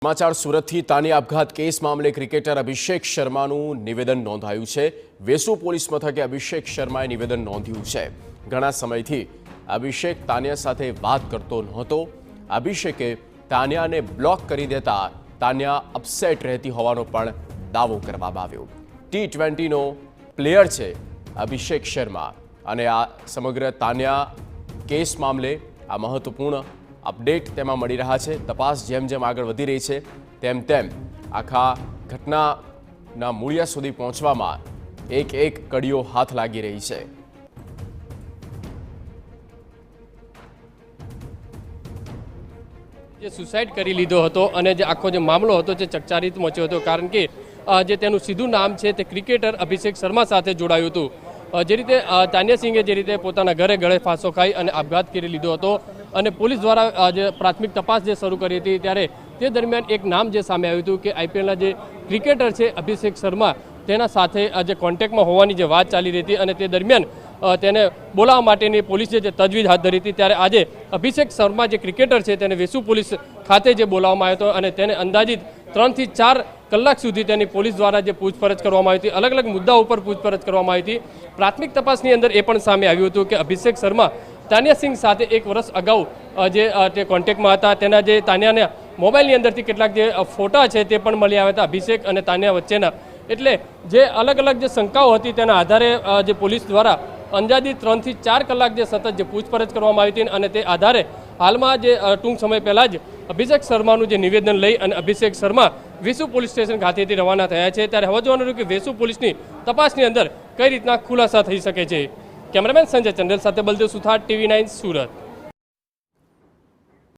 समाचार सूरतથી તાનિયા આપઘાત કેસ મામલે ક્રિકેટર અભિષેક શર્માનું નિવેદન નોંધાયું છે। વેસુ પોલીસ મથકે અભિષેક શર્માએ નિવેદન નોંધ્યું છે। ઘણા સમયથી અભિષેક તાનિયા સાથે વાત કરતો નહોતો। અભિષેકે તાનિયાને બ્લોક કરી દેતા તાનિયા અપસેટ રહેતી હોવાનો પણ દાવો કરવામાં આવ્યો। T20નો પ્લેયર છે અભિષેક શર્મા અને આ સમગ્ર તાનિયા કેસ મામલે આ મહત્વપૂર્ણ अपडेट तेमा मળી रहा है। तपास जेम जेम आगळ वधी रही है तेम तेम आखा घटनाना मूळिया सुधी पहोंचवामां एक एक कड़ीओ हाथ लागी रही है। जे सुसाइड करी लीधो हतो अने जे आखो जे मामलो हतो जे चकचारित मच्यो हतो कारण के जे तेनुं सीधुं नाम छे ते क्रिकेटर अभिषेक शर्मा साथे जोड़ायुं हतुं। जे रीते तानिया सिंहे जे रीते पोताना घरे गळे फांसो खाई अने आपघात करी लीधो हतो અને પોલીસ દ્વારા જે પ્રાથમિક તપાસ જે શરૂ કરી હતી ત્યારે તે દરમિયાન એક નામ જે સામે આવ્યું હતું કે આઈપીએલના જે ક્રિકેટર છે અભિષેક શર્મા તેના સાથે જે કોન્ટેક્ટમાં હોવાની જે વાત ચાલી રહી હતી અને તે દરમિયાન તેને બોલાવવા માટેની પોલીસે જે તજવીજ હાથ ધરી હતી ત્યારે આજે અભિષેક શર્મા જે ક્રિકેટર છે તેને વેસુ પોલીસ ખાતે જે બોલાવવામાં આવ્યો હતો અને તેને અંદાજિત 3 થી 4 કલાક સુધી તેની પોલીસ દ્વારા જે પૂછપરછ કરવામાં આવી હતી, અલગ અલગ મુદ્દાઓ ઉપર પૂછપરછ કરવામાં આવી હતી। પ્રાથમિક તપાસની અંદર એ પણ સામે આવ્યું હતું કે અભિષેક શર્મા तानिया सिंह साथे एक वर्ष अगाऊ जे कॉन्टेक्ट में था तेना जे तानियाने मोबाइल अंदर थी केटलाक जे फोटा है ते पण मळी आव्या हता अभिषेक और तानिया वच्चेना। एटले जे अलग अलग जे शंकाओ हती तेना आधारे जे पोलीस द्वारा अंदाजित 3 થી 4 कलाक जे सतत जे पूछपरछ करवामां आवी हती अने ते आधारे हालमां जे टूंक समय पहला ज अभिषेक शर्मानुं जे निवेदन लई अने अभिषेक शर्मा वेसु पोलीस स्टेशन खातेथी रवाना थया छे। त्यारे हवे जोवानुं रह्युं के वेसु पोलीसनी तपासनी अंदर कई रीतना खुलासा थई शके छे। कैमरामैन संजय चंदेल साथे बलदेव सुथार, TV9 सूरत।